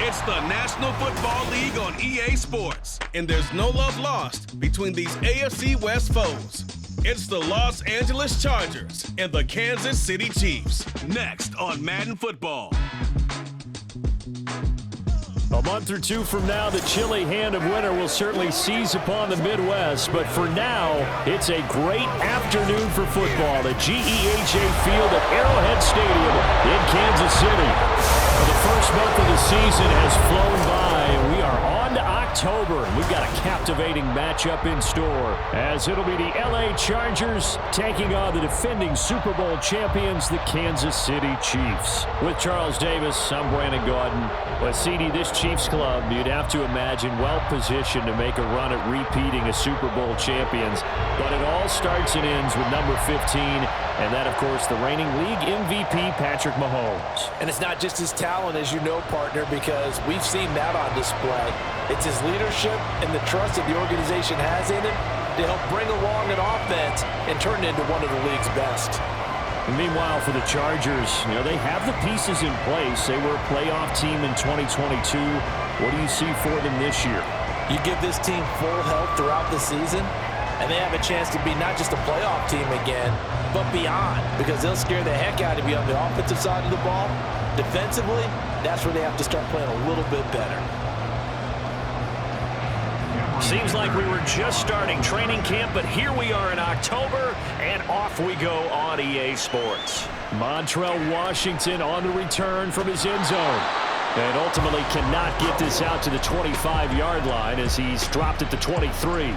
It's the National Football League on EA Sports, and there's no love lost between these AFC West foes. It's the Los Angeles Chargers and the Kansas City Chiefs. Next on Madden Football. A month or two from now, the chilly hand of winter will certainly seize upon the Midwest. But for now, it's a great afternoon for football at GEHA Field at Arrowhead Stadium in Kansas City. The first month of the season has flown by, and we are on to October. And we've got a captivating matchup in store, as it'll be the LA Chargers taking on the defending Super Bowl champions, the Kansas City Chiefs. With Charles Davis, I'm Brandon Gordon. Well, CD, this Chiefs club, you'd have to imagine well-positioned to make a run at repeating as Super Bowl champions. But it all starts and ends with number 15, and that, of course, the reigning league MVP, Patrick Mahomes. And it's not just his talent, as you know, partner, because we've seen that on display. It's his leadership and the trust that the organization has in him to help bring along an offense and turn it into one of the league's best. And meanwhile, for the Chargers, they have the pieces in place. They were a playoff team in 2022. What do you see for them this year? You give this team full health throughout the season, and they have a chance to be not just a playoff team again, but beyond, because they'll scare the heck out of you on the offensive side of the ball. Defensively, that's where they have to start playing a little bit better. Seems like we were just starting training camp, but here we are in October, and off we go on EA Sports. Montrell Washington on the return from his end zone, and ultimately cannot get this out to the 25-yard line as he's dropped at the 23.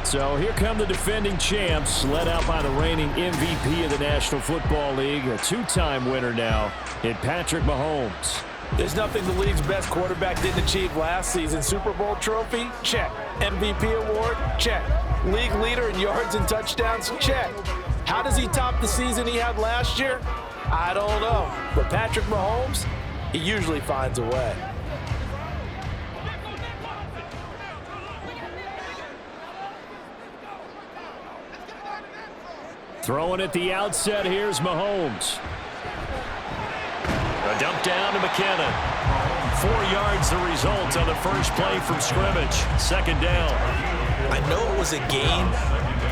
So here come the defending champs, led out by the reigning MVP of the National Football League, a two-time winner now in Patrick Mahomes. There's nothing the league's best quarterback didn't achieve last season. Super Bowl trophy? Check. MVP award? Check. League leader in yards and touchdowns? Check. How does he top the season he had last year? I don't know. But Patrick Mahomes, he usually finds a way. Throwing at the outset, here's Mahomes. A dump down to McKinnon. 4 yards the result on the first play from scrimmage. Second down. I know it was a gain,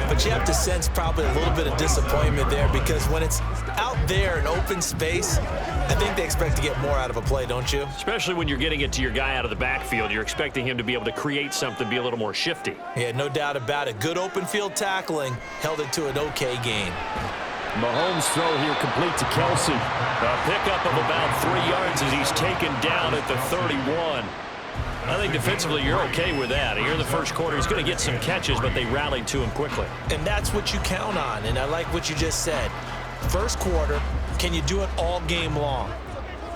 but you have to sense probably a little bit of disappointment there, because when it's out there in open space, I think they expect to get more out of a play, don't you? Especially when you're getting it to your guy out of the backfield. You're expecting him to be able to create something, be a little more shifty. Yeah, no doubt about it. Good open field tackling held it to an okay gain. Mahomes' throw here complete to Kelsey. A pickup of about 3 yards as he's taken down at the 31. I think defensively you're okay with that. Here in the first quarter, he's going to get some catches, but they rallied to him quickly. And that's what you count on, and I like what you just said. First quarter, can you do it all game long?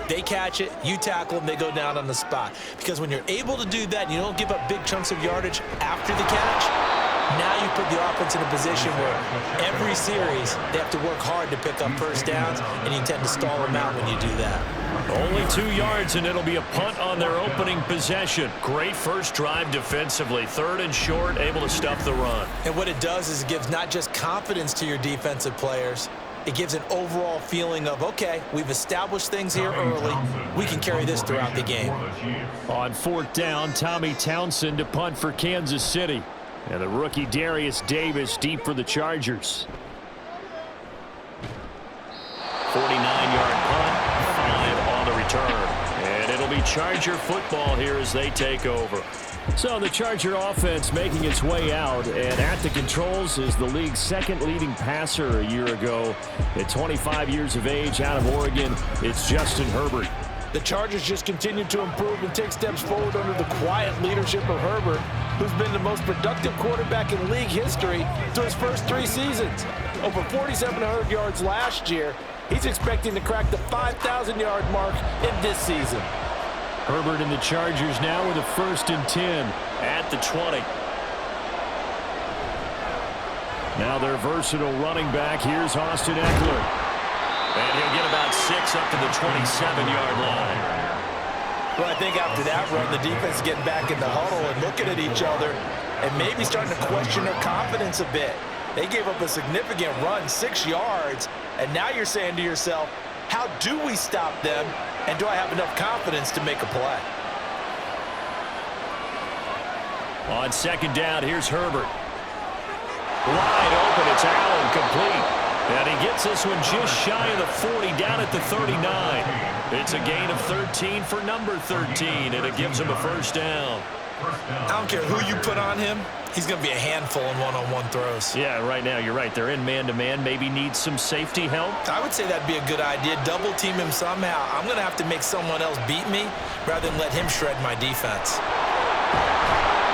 They catch it, you tackle them, they go down on the spot. Because when you're able to do that and you don't give up big chunks of yardage after the catch, now you put the offense in a position where every series they have to work hard to pick up first downs, and you tend to stall them out when you do that. Only 2 yards, and it'll be a punt on their opening possession. Great first drive defensively. Third and short, able to stuff the run. And what it does is it gives not just confidence to your defensive players, it gives an overall feeling of, okay, we've established things here early. We can carry this throughout the game. On fourth down, Tommy Townsend to punt for Kansas City. And the rookie Darius Davis deep for the Chargers. 49-yard punt, 5 on the return. And it'll be Charger football here as they take over. So the Charger offense making its way out, and at the controls is the league's second leading passer a year ago. At 25 years of age, out of Oregon, it's Justin Herbert. The Chargers just continue to improve and take steps forward under the quiet leadership of Herbert, who's been the most productive quarterback in league history through his first 3 seasons. Over 4,700 yards last year. He's expecting to crack the 5,000-yard mark in this season. Herbert and the Chargers now with a 1st and 10 at the 20. Now their versatile running back. Here's Austin Eckler. And he'll get about 6 up to the 27-yard line. Well, I think after that run, the defense is getting back in the huddle and looking at each other and maybe starting to question their confidence a bit. They gave up a significant run, 6 yards, and now you're saying to yourself, how do we stop them, and do I have enough confidence to make a play? On second down, here's Herbert. Wide open, it's Allen, complete. And he gets this one just shy of the 40, down at the 39. It's a gain of 13 for number 13, and it gives him a first down. I don't care who you put on him. He's going to be a handful in one-on-one throws. Yeah, right now, you're right. They're in man-to-man. Maybe need some safety help. I would say that'd be a good idea. Double team him somehow. I'm going to have to make someone else beat me rather than let him shred my defense.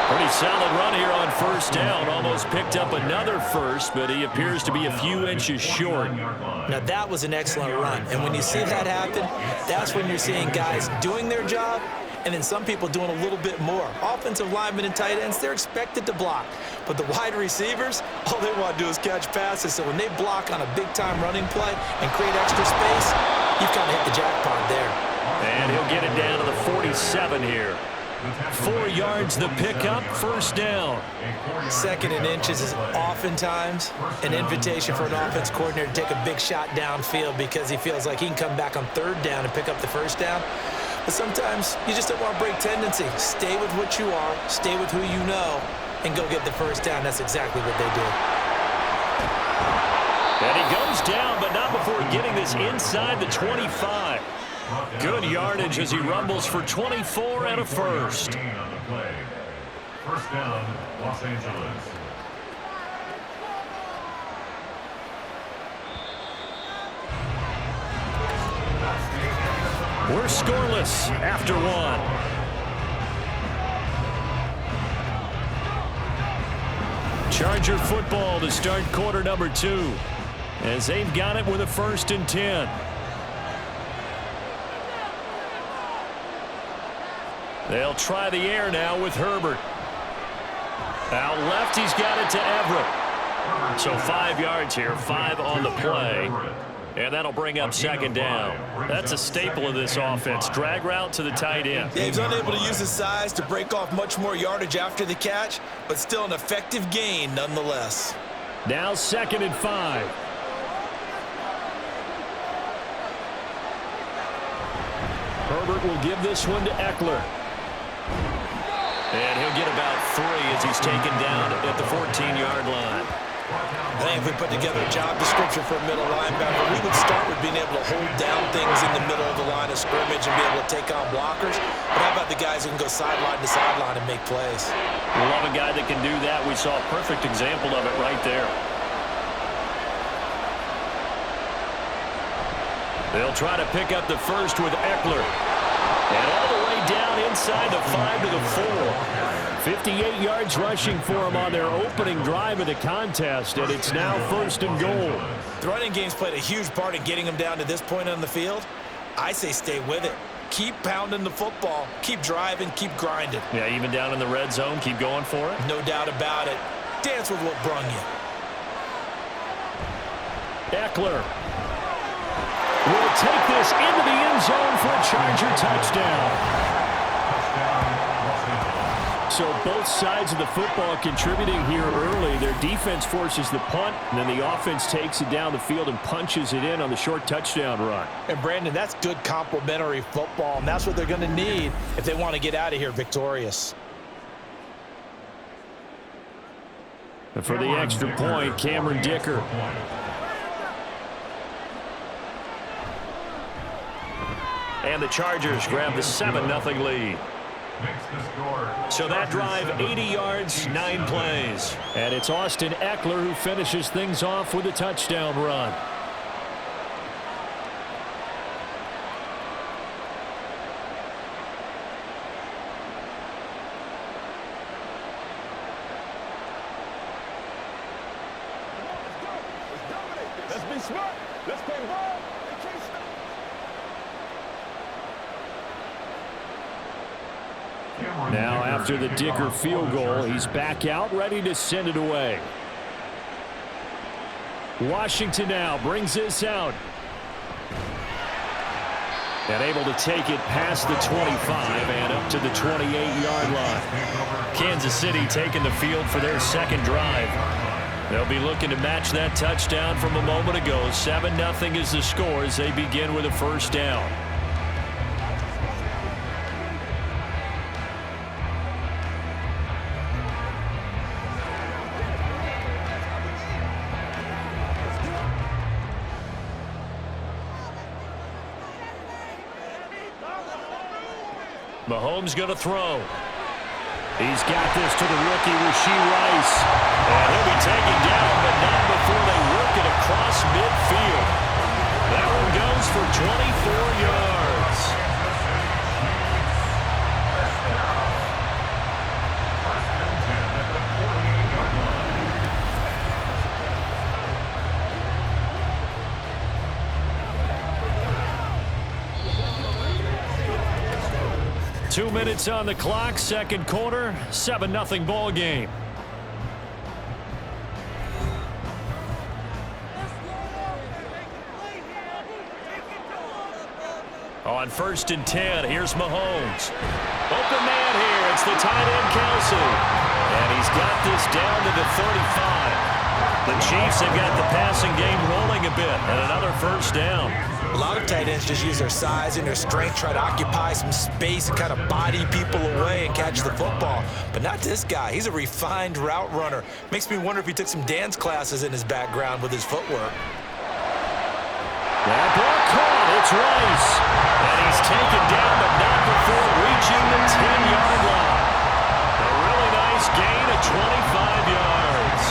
Pretty solid run here on first down. Almost picked up another first, but he appears to be a few inches short. Now, that was an excellent run. And when you see that happen, that's when you're seeing guys doing their job and then some people doing a little bit more. Offensive linemen and tight ends, they're expected to block. But the wide receivers, all they want to do is catch passes. So when they block on a big-time running play and create extra space, you've kind of hit the jackpot there. And he'll get it down to the 47 here. 4 yards the pickup, first down. Second and inches is oftentimes an invitation for an offense coordinator to take a big shot downfield because he feels like he can come back on third down and pick up the first down. But sometimes you just don't want to break tendency. Stay with what you are, stay with who you know, and go get the first down. That's exactly what they do. And he goes down, but not before getting this inside the 25. Good yardage as he rumbles for 24 and a first. First down, Los Angeles. We're scoreless after one. Charger football to start quarter number 2. As they've got it with a 1st and 10. They'll try the air now with Herbert. Out left, he's got it to Everett. So 5 yards here, 5 on the play. And that'll bring up second down. That's a staple of this offense. Drag route to the tight end. Yeah, he's unable to use his size to break off much more yardage after the catch, but still an effective gain nonetheless. Now 2nd and 5. Herbert will give this one to Eckler. And he'll get about 3 as he's taken down at the 14-yard line. I think if we put together a job description for a middle linebacker, we would start with being able to hold down things in the middle of the line of scrimmage and be able to take on blockers. But how about the guys who can go sideline to sideline and make plays? Love a guy that can do that. We saw a perfect example of it right there. They'll try to pick up the first with Eckler. And all the way down inside the 5 to the 4. 58 yards rushing for him on their opening drive of the contest, and it's now 1st and goal. The running game's played a huge part in getting them down to this point on the field. I say stay with it. Keep pounding the football. Keep driving. Keep grinding. Yeah, even down in the red zone, keep going for it. No doubt about it. Dance with what brung you. Eckler will take this into the end zone for a Charger touchdown. So both sides of the football contributing here early. Their defense forces the punt, and then the offense takes it down the field and punches it in on the short touchdown run. And, Brandon, that's good complementary football, and that's what they're going to need if they want to get out of here victorious. And for the extra point, Cameron Dicker. And the Chargers grab the 7-0 lead. So that drive, 80 yards, 9 plays. And it's Austin Eckler who finishes things off with a touchdown run. Let's be smart. Let's play ball. Now after the Dicker field goal, he's back out ready to send it away. Washington now brings this out. And able to take it past the 25 and up to the 28-yard line. Kansas City taking the field for their second drive. They'll be looking to match that touchdown from a moment ago. 7-0 is the score as they begin with a first down. Mahomes going to throw. He's got this to the rookie, Rashee Rice. And he'll be taken down, but not before they work it across midfield. That one goes for 24 yards. 2 minutes on the clock, second quarter, 7-0 ball game. On 1st and 10, here's Mahomes. Open man here, it's the tight end Kelsey. And he's got this down to the 35. The Chiefs have got the passing game rolling a bit, and another first down. A lot of tight ends just use their size and their strength, try to occupy some space and kind of body people away and catch the football. But not this guy. He's a refined route runner. Makes me wonder if he took some dance classes in his background with his footwork. That ball caught. It's Rice. And he's taken down, but not before reaching the 10-yard line. A really nice gain of 25 yards.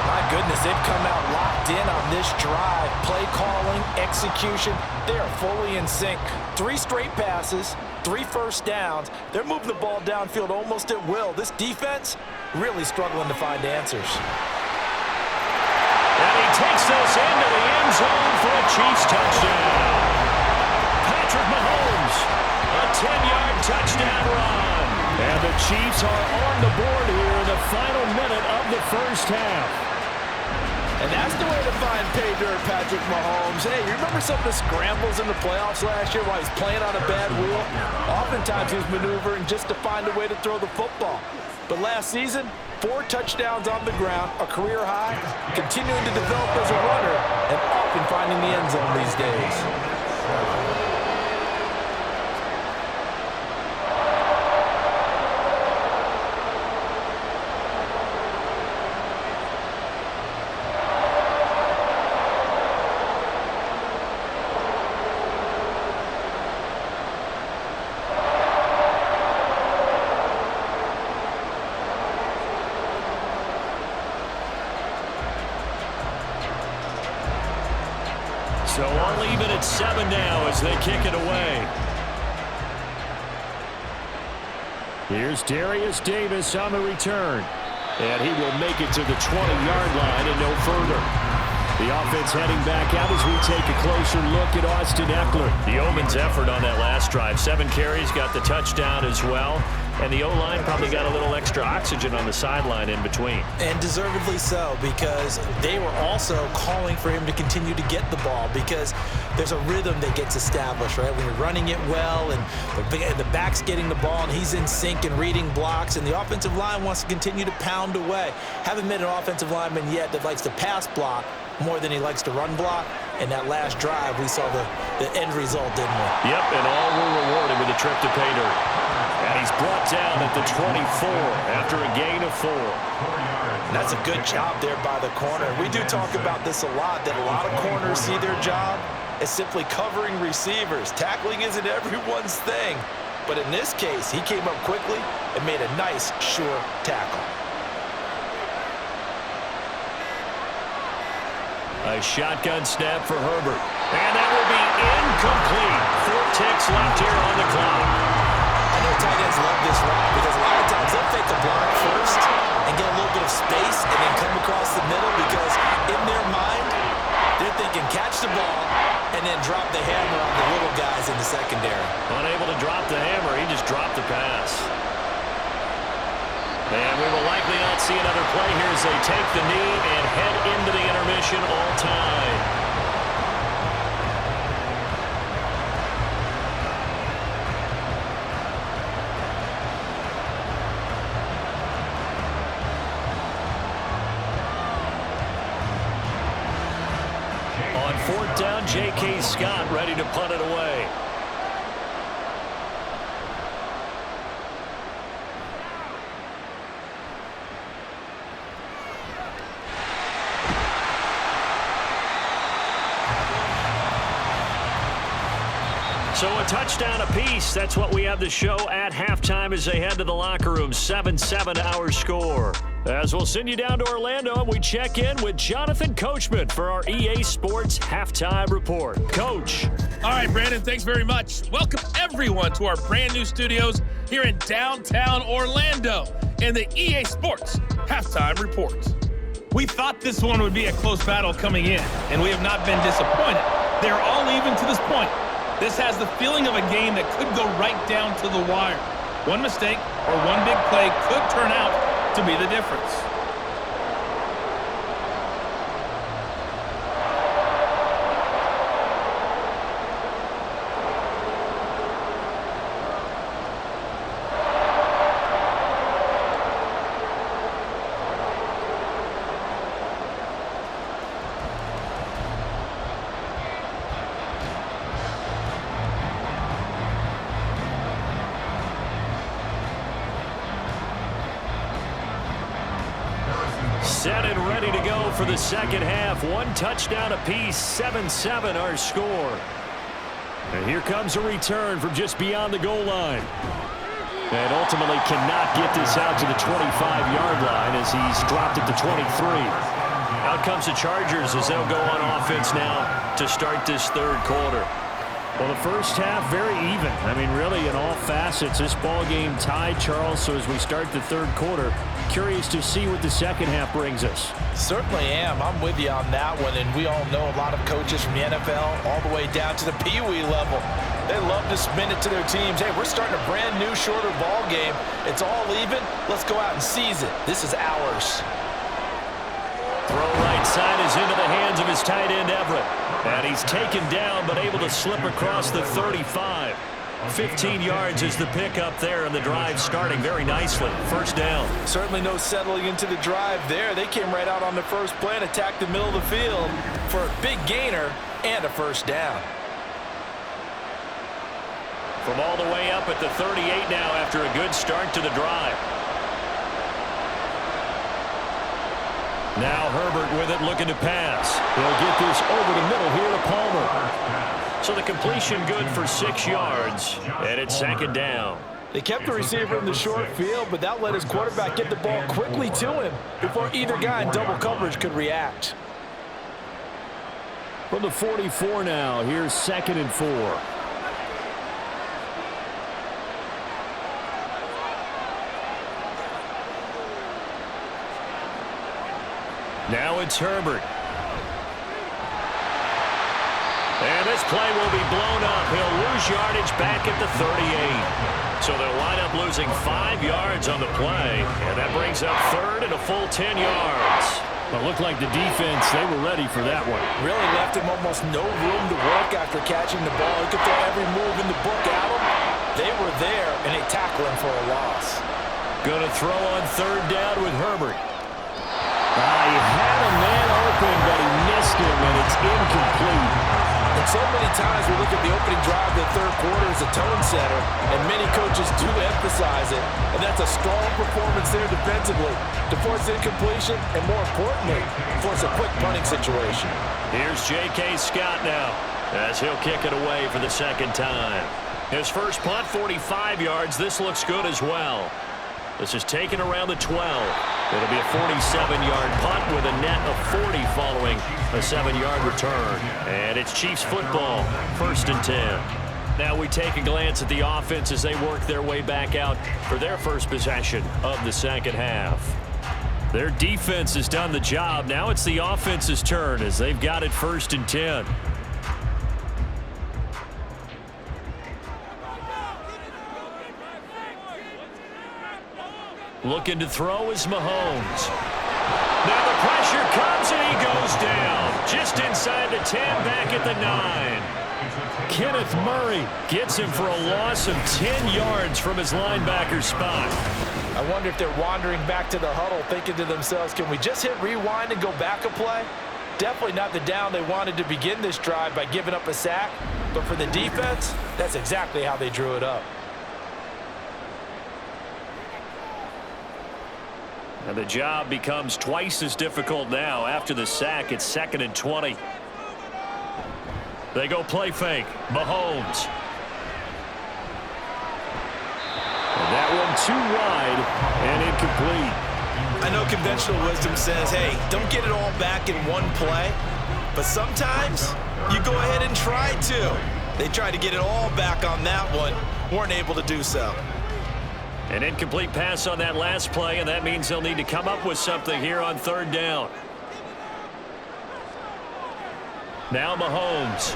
My goodness, they've come out locked in on this drive. Play calling, execution, they are fully in sync. 3 straight passes, 3 first downs. They're moving the ball downfield almost at will. This defense really struggling to find answers. And he takes this into the end zone for a Chiefs touchdown. Patrick Mahomes, a 10-yard touchdown run. And the Chiefs are on the board here in the final minute of the first half. And that's the way to find pay dirt, Patrick Mahomes. Hey, you remember some of the scrambles in the playoffs last year while he's playing on a bad wheel? Oftentimes he was maneuvering just to find a way to throw the football. But last season, 4 touchdowns on the ground, a career high, continuing to develop as a runner, and often finding the end zone these days. So all even at 7 now as they kick it away. Here's Darius Davis on the return. And he will make it to the 20-yard line and no further. The offense heading back out as we take a closer look at Austin Eckler. The Yeoman's effort on that last drive. 7 carries, got the touchdown as well. And the O-line probably got a little extra oxygen on the sideline in between. And deservedly so, because they were also calling for him to continue to get the ball, because there's a rhythm that gets established, right? When you're running it well and the back's getting the ball and he's in sync and reading blocks, and the offensive line wants to continue to pound away. Haven't met an offensive lineman yet that likes to pass block more than he likes to run block. And that last drive, we saw the end result, didn't we? Yep, and all were rewarded with a trip to pay dirt. And he's brought down at the 24 after a gain of 4. And that's a good job there by the corner. We do talk about this a lot, that a lot of corners see their job as simply covering receivers. Tackling isn't everyone's thing. But in this case, he came up quickly and made a nice, sure tackle. A shotgun snap for Herbert. And that will be incomplete. 4 ticks left here on the clock. I know tight ends love this route because a lot of times they'll fake the block first and get a little bit of space and then come across the middle, because in their mind, they're thinking catch the ball and then drop the hammer on the little guys in the secondary. Unable to drop the hammer, he just dropped the pass. And we will likely not see another play here as they take the knee and head into the intermission all time. On 4th down, J.K. Scott ready to punt it away. So a touchdown apiece. That's what we have to show at halftime as they head to the locker room. 7-7 our score. As we'll send you down to Orlando, and we check in with Jonathan Coachman for our EA Sports Halftime Report. Coach. All right, Brandon, thanks very much. Welcome, everyone, to our brand new studios here in downtown Orlando in the EA Sports Halftime Report. We thought this one would be a close battle coming in, and we have not been disappointed. They're all even to this point. This has the feeling of a game that could go right down to the wire. One mistake or one big play could turn out to be the difference. Set and ready to go for the second half. One touchdown apiece, 7-7 our score. And here comes a return from just beyond the goal line. And ultimately cannot get this out to the 25-yard line as he's dropped it to 23. Out comes the Chargers as they'll go on offense now to start this third quarter. Well, the first half, very even. I mean, really, in all facets, this ball game tied, Charles. So as we start the third quarter, curious to see what the second half brings us. Certainly am. I'm with you on that one. And we all know a lot of coaches from the NFL all the way down to the Pee Wee level. They love to spin it to their teams. Hey, we're starting a brand new, shorter ball game. It's all even. Let's go out and seize it. This is ours. Throw right side is into the hands of his tight end, Everett. And he's taken down, but able to slip across the 35. 15 yards is the pickup there, and the drive starting very nicely. First down. Certainly no settling into the drive there. They came right out on the first play and attacked the middle of the field for a big gainer and a first down. From all the way up at the 38 now after a good start to the drive. Now Herbert with it, looking to pass. He'll get this over the middle here to Palmer. So the completion good for 6 yards, and it's second down. They kept the receiver in the short field, but that let his quarterback get the ball quickly to him before either guy in double coverage could react. From the 44 now, here's 2nd and 4. Now it's Herbert. And this play will be blown up. He'll lose yardage back at the 38. So they'll wind up losing 5 yards on the play. And that brings up third and a full 10 yards. Well, it looked like the defense, they were ready for that one. Really left him almost no room to work after catching the ball. He could throw every move in the book at him. They were there, and they tackled him for a loss. Going to throw on third down with Herbert. He had a man open, but he missed him, and it's incomplete. And so many times we look at the opening drive of the third quarter as a tone setter, and many coaches do emphasize it, and that's a strong performance there defensively to force incompletion and, more importantly, force a quick punting situation. Here's J.K. Scott now as he'll kick it away for the second time. His first punt, 45 yards. This looks good as well. This is taken around the 12. It'll be a 47-yard punt with a net of 40 following a 7-yard return. And it's Chiefs football, 1st and 10. Now we take a glance at the offense as they work their way back out for their first possession of the second half. Their defense has done the job. Now it's the offense's turn as they've got it 1st and 10. Looking to throw is Mahomes. Now the pressure comes and he goes down. Just inside the 10, back at the 9. Kenneth Murray gets him for a loss of 10 yards from his linebacker spot. I wonder if they're wandering back to the huddle thinking to themselves, can we just hit rewind and go back a play? Definitely not the down they wanted to begin this drive by giving up a sack. But for the defense, that's exactly how they drew it up. And the job becomes twice as difficult now. After the sack, it's 2nd and 20. They go play fake. Mahomes. That one too wide and incomplete. I know conventional wisdom says, hey, don't get it all back in one play. But sometimes you go ahead and try to. They tried to get it all back on that one. Weren't able to do so. An incomplete pass on that last play, and that means they'll need to come up with something here on third down. Now Mahomes.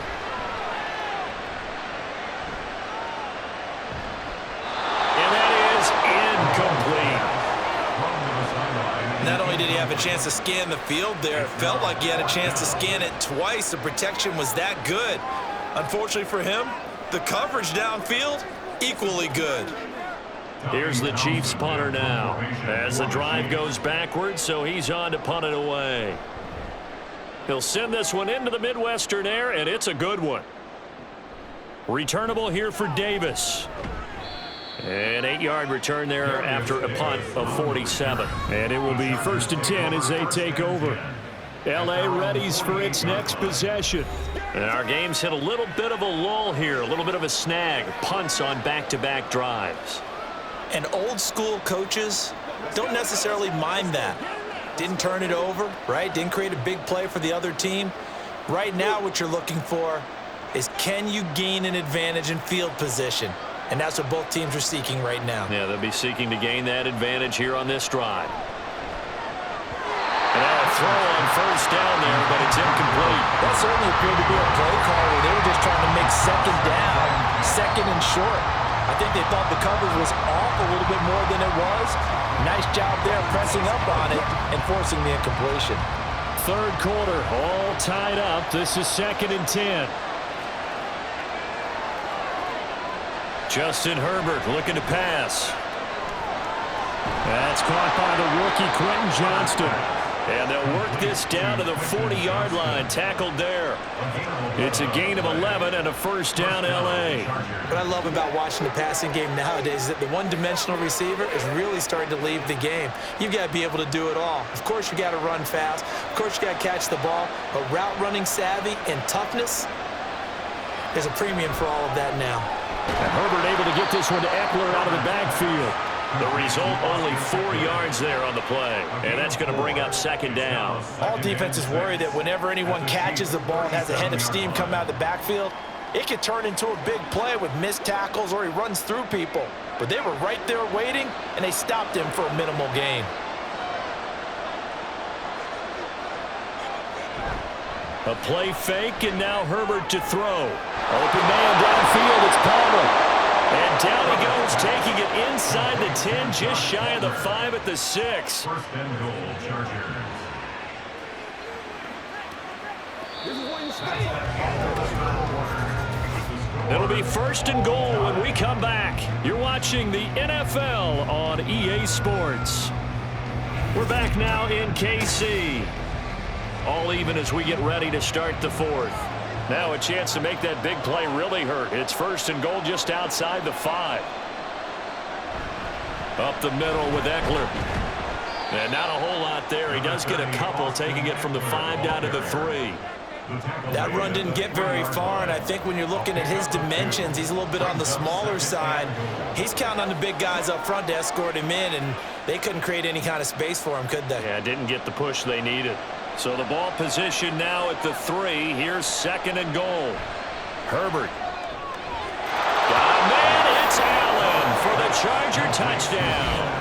And that is incomplete. Not only did he have a chance to scan the field there, it felt like he had a chance to scan it twice. The protection was that good. Unfortunately for him, the coverage downfield, equally good. Here's the Chiefs punter now as the drive goes backwards, so he's on to punt it away. He'll send this one into the Midwestern air, and it's a good one. Returnable here for Davis. An 8-yard return there after a punt of 47. And it will be 1st and 10 as they take over. L.A. readies for its next possession. And our game's hit a little bit of a lull here, a little bit of a snag. Punts on back-to-back drives. And old-school coaches don't necessarily mind that. Didn't turn it over, right? Didn't create a big play for the other team. Right now what you're looking for is, can you gain an advantage in field position? And that's what both teams are seeking right now. Yeah, they'll be seeking to gain that advantage here on this drive. And now a throw on 1st down there, but it's incomplete. That certainly appeared to be a play call where they were just trying to make 2nd down, 2nd and short. I think they thought the coverage was off a little bit more than it was. Nice job there pressing up on it and forcing the incompletion. 3rd quarter, all tied up. This is 2nd and 10. Justin Herbert looking to pass. That's caught by the rookie Quentin Johnston. And they'll work this down to the 40-yard line, tackled there. It's a gain of 11 and a 1st down, L.A. What I love about watching the passing game nowadays is that the one-dimensional receiver is really starting to leave the game. You've got to be able to do it all. Of course, you got to run fast. Of course, you got to catch the ball. But route running savvy and toughness, there's a premium for all of that now. And Herbert able to get this one to Eckler out of the backfield. The result, only 4 yards there on the play. And that's going to bring up 2nd down. All defenses worry that whenever anyone catches the ball and has a head of steam come out of the backfield, it could turn into a big play with missed tackles or he runs through people. But they were right there waiting, and they stopped him for a minimal gain. A play fake, and now Herbert to throw. Open man downfield, it's Palmer. And down he goes, taking it inside the 10, just shy of the 5 at the 6. 1st and goal, Chargers. It'll be 1st and goal when we come back. You're watching the NFL on EA Sports. We're back now in KC. All even as we get ready to start the 4th. Now a chance to make that big play really hurt. It's 1st and goal just outside the 5. Up the middle with Eckler. And not a whole lot there. He does get a couple, taking it from the 5 down to the 3. That run didn't get very far, and I think when you're looking at his dimensions, he's a little bit on the smaller side. He's counting on the big guys up front to escort him in, and they couldn't create any kind of space for him, could they? Yeah, didn't get the push they needed. So the ball position now at the 3. Here's 2nd and goal. Herbert. Got a man. It's Allen for the Charger touchdown.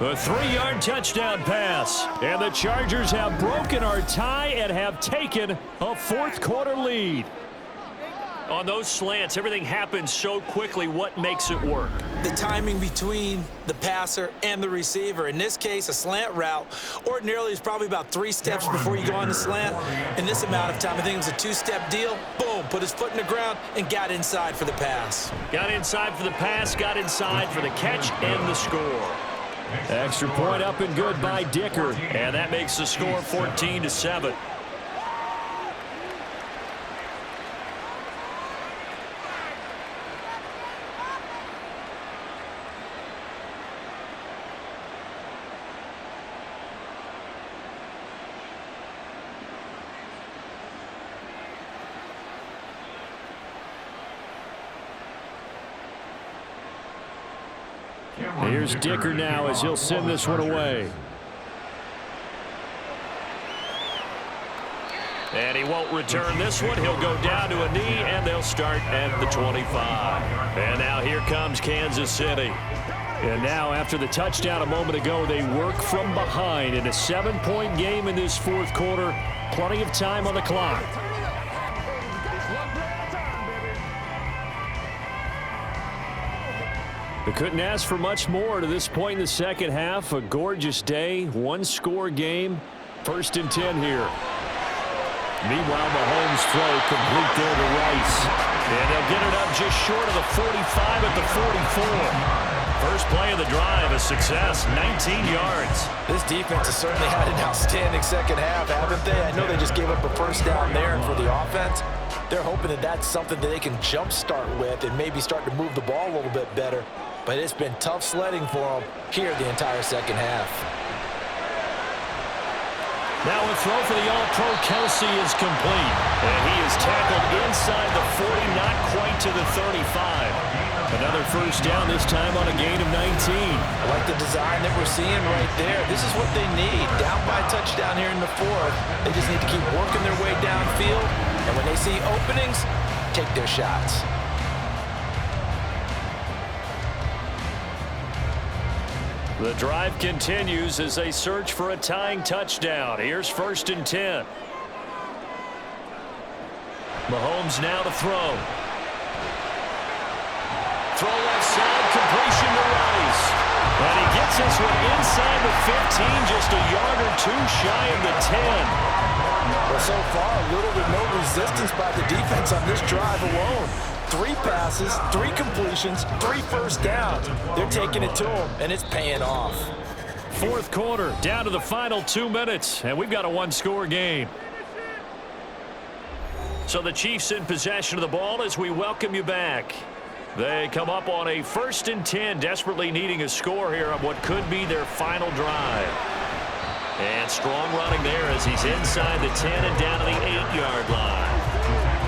A 3-yard touchdown pass. And the Chargers have broken our tie and have taken a 4th quarter lead. On those slants, everything happens so quickly. What makes it work? The timing between the passer and the receiver. In this case, a slant route ordinarily is probably about 3 steps before you go on the slant. In this amount of time, I think it was a 2-step deal. Boom, put his foot in the ground and got inside for the pass. Got inside for the pass, got inside for the catch and the score. Extra point up and good by Dicker. And that makes the score 14-7. Here's Dicker now as he'll send this one away. And he won't return this one. He'll go down to a knee, and they'll start at the 25. And now here comes Kansas City. And now after the touchdown a moment ago, they work from behind in a 7-point game in this fourth quarter. Plenty of time on the clock. They couldn't ask for much more to this point in the second half. A gorgeous day, one-score game. 1st and 10 here. Meanwhile, Mahomes throw complete there to Rice. And they'll get it up just short of the 45 at the 44. First play of the drive, a success, 19 yards. This defense has certainly had an outstanding second half, haven't they? I know they just gave up a first down there, and for the offense, they're hoping that that's something that they can jumpstart with and maybe start to move the ball a little bit better. But it's been tough sledding for them here the entire second half. Now a throw for the All-Pro Kelsey is complete. And he is tackled inside the 40, not quite to the 35. Another first down, this time on a gain of 19. I like the design that we're seeing right there. This is what they need. Down by a touchdown here in the fourth. They just need to keep working their way downfield. And when they see openings, take their shots. The drive continues as they search for a tying touchdown. Here's 1st and 10. Mahomes now to throw. Throw left side, completion to Rice. And he gets this one inside the 15, just a yard or two shy of the 10. Well, so far, little to no resistance by the defense on this drive alone. 3 passes, 3 completions, 3 first downs. They're taking it to them, and it's paying off. Fourth quarter, down to the final 2 minutes, and we've got a one-score game. So the Chiefs in possession of the ball as we welcome you back. They come up on a 1st and 10, desperately needing a score here on what could be their final drive. And strong running there as he's inside the 10 and down to the 8-yard line.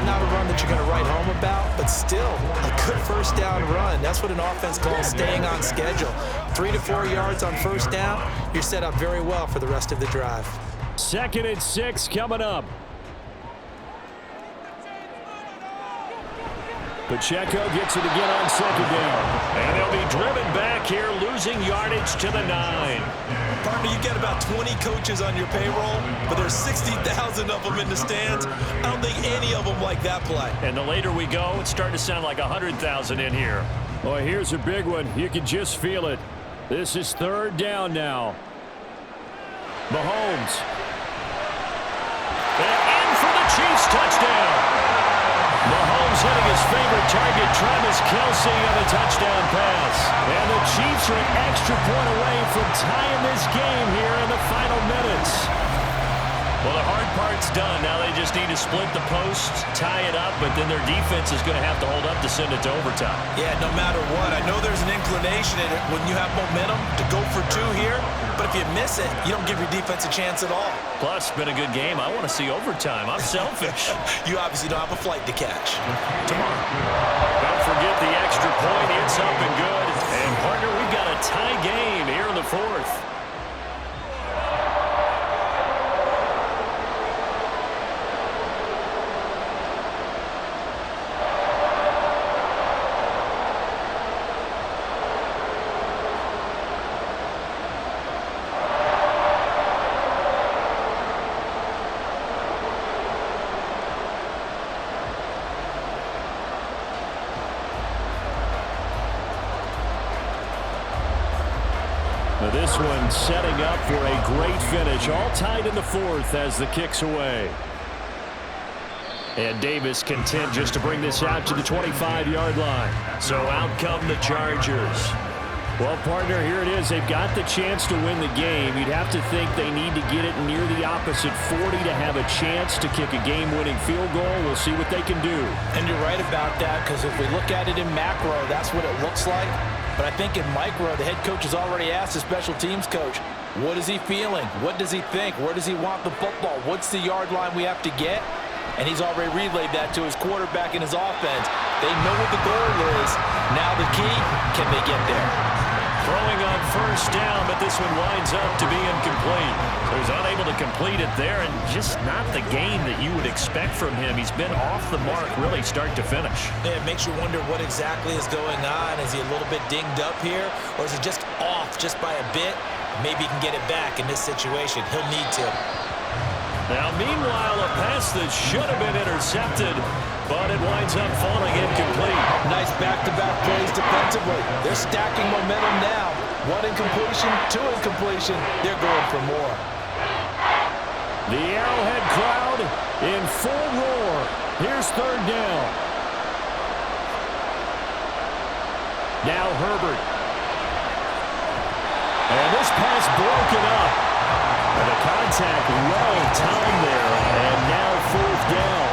Not a run that you're going to write home about, but still a good first down run. That's what an offense calls staying on schedule. 3 to 4 yards on first down, you're set up very well for the rest of the drive. 2nd and 6 coming up. Pacheco gets it again on 2nd down. And they'll be driven back here, losing yardage to the 9. Partner, you get about 20 coaches on your payroll, but there's 60,000 of them in the stands. I don't think any of them like that play. And the later we go, it's starting to sound like 100,000 in here. Well, here's a big one. You can just feel it. This is 3rd down now. Mahomes. And in for the Chiefs touchdown. Mahomes hitting his favorite target, Travis Kelce, on a touchdown pass. And the Chiefs are an extra point away from tying this game here in the final minutes. Well, the hard part's done. Now they just need to split the posts, tie it up, but then their defense is going to have to hold up to send it to overtime. Yeah, no matter what. I know there's an inclination in it when you have momentum to go for 2 here, but if you miss it, you don't give your defense a chance at all. Plus, it's been a good game. I want to see overtime. I'm selfish. You obviously don't have a flight to catch. Tomorrow. Don't forget the extra point. It's up and good. And, partner, we've got a tie game here in the 4th. This one setting up for a great finish. All tied in the 4th as the kick's away. And Davis content just to bring this out to the 25-yard line. So out come the Chargers. Well, partner, here it is. They've got the chance to win the game. You'd have to think they need to get it near the opposite 40 to have a chance to kick a game-winning field goal. We'll see what they can do. And you're right about that, because if we look at it in macro, that's what it looks like. But I think in micro, the head coach has already asked the special teams coach, what is he feeling? What does he think? Where does he want the football? What's the yard line we have to get? And he's already relayed that to his quarterback and his offense. They know what the goal is. Now the key, can they get there? Throwing on first down, but this one winds up to be incomplete. So he's unable to complete it there, and just not the game that you would expect from him. He's been off the mark really start to finish. Yeah, it makes you wonder what exactly is going on. Is he a little bit dinged up here, or is he just off just by a bit? Maybe he can get it back in this situation. He'll need to. Now, meanwhile, a pass that should have been intercepted, but it winds up falling incomplete. Nice back-to-back plays defensively. They're stacking momentum now. 1 incompletion, 2 incompletion. They're going for more. The Arrowhead crowd in full roar. Here's third down. Now Herbert. And this pass broken up. And the contact well timed there. And now fourth down.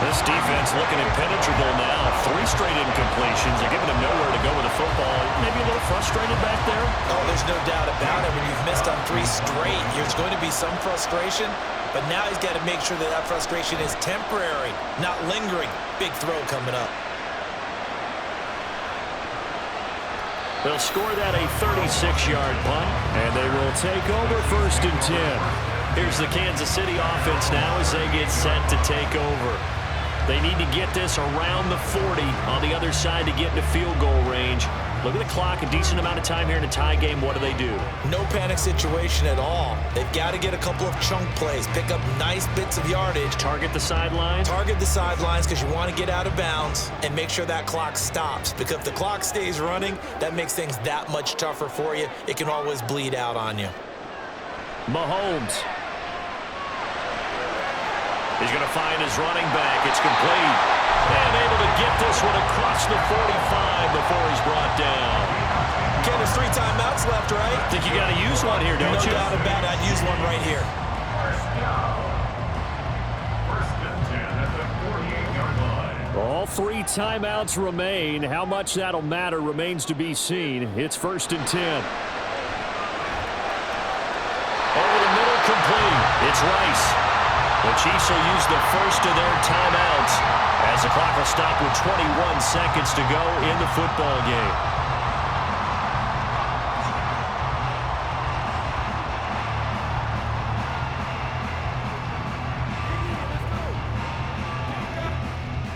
This defense looking impenetrable now. 3 straight incompletions. They're giving him nowhere to go with the football. Maybe a little frustrated back there. Oh, there's no doubt about it. When you've missed on 3 straight, there's going to be some frustration. But now he's got to make sure that that frustration is temporary, not lingering. Big throw coming up. They'll score that a 36-yard punt, and they will take over first and 10. Here's the Kansas City offense now as they get set to take over. They need to get this around the 40 on the other side to get into field goal range. Look at the clock, a decent amount of time here in a tie game. What do? No panic situation at all. They've got to get a couple of chunk plays, pick up nice bits of yardage. Target the sidelines? Target the sidelines because you want to get out of bounds and make sure that clock stops. Because if the clock stays running, that makes things that much tougher for you. It can always bleed out on you. Mahomes. He's going to find his running back. It's complete. And able to get this one across the 45 before he's brought down. Ken, there's 3 timeouts left, right? Think you got to use one here, don't you? No doubt about it. I'd use one right here. First and 10 at the 48-yard line. All 3 timeouts remain. How much that'll matter remains to be seen. It's first and 10. Over the middle, complete. It's Rice. The Chiefs will use the first of their timeouts as the clock will stop with 21 seconds to go in the football game.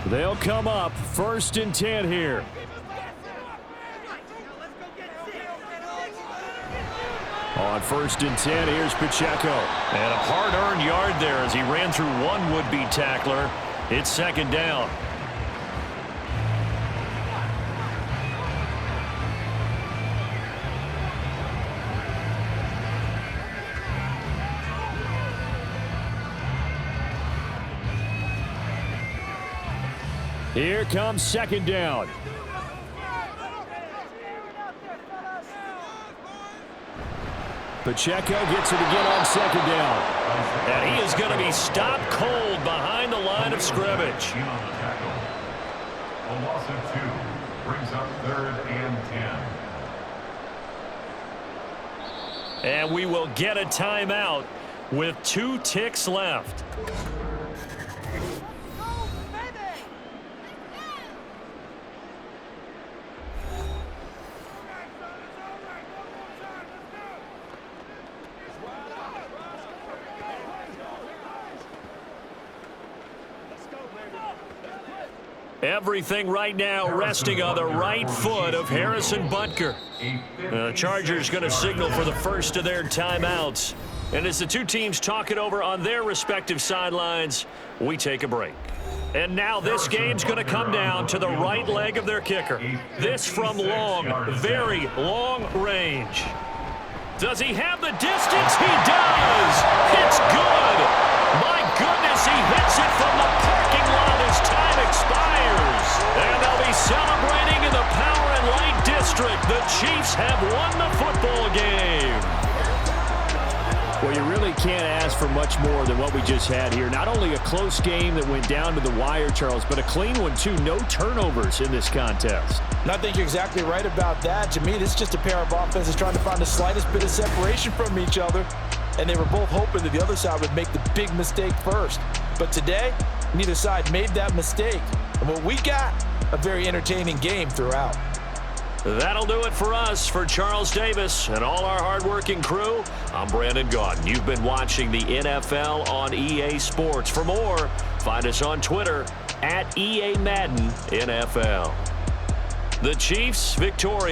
They'll come up first and 10 here. On first and 10, here's Pacheco. And a hard-earned yard there as he ran through one would-be tackler. It's second down. Here comes second down. Pacheco gets it again on second down. And he is going to be stopped cold behind the line of scrimmage. A loss of 2 brings up third and 10. And we will get a timeout with 2 ticks left. Everything right now resting on the right foot of Harrison Butker. The Chargers going to signal for the first of their timeouts. And as the 2 teams talk it over on their respective sidelines, we take a break. And now this game's going to come down to the right leg of their kicker. This from long, very long range. Does he have the distance? He does! It's good! My goodness, he hits it from the parking lot as time expires. And they'll be celebrating in the Power and Light District. The Chiefs have won the football game. Well, you really can't ask for much more than what we just had here. Not only a close game that went down to the wire, Charles, but a clean one, too. No turnovers in this contest. And I think you're exactly right about that. To me, this is just a pair of offenses trying to find the slightest bit of separation from each other. And they were both hoping that the other side would make the big mistake first. But today, neither side made that mistake. And what we got, a very entertaining game throughout. That'll do it for us. For Charles Davis and all our hardworking crew, I'm Brandon Gaudin. You've been watching the NFL on EA Sports. For more, find us on Twitter @EA Madden NFL. The Chiefs victorious.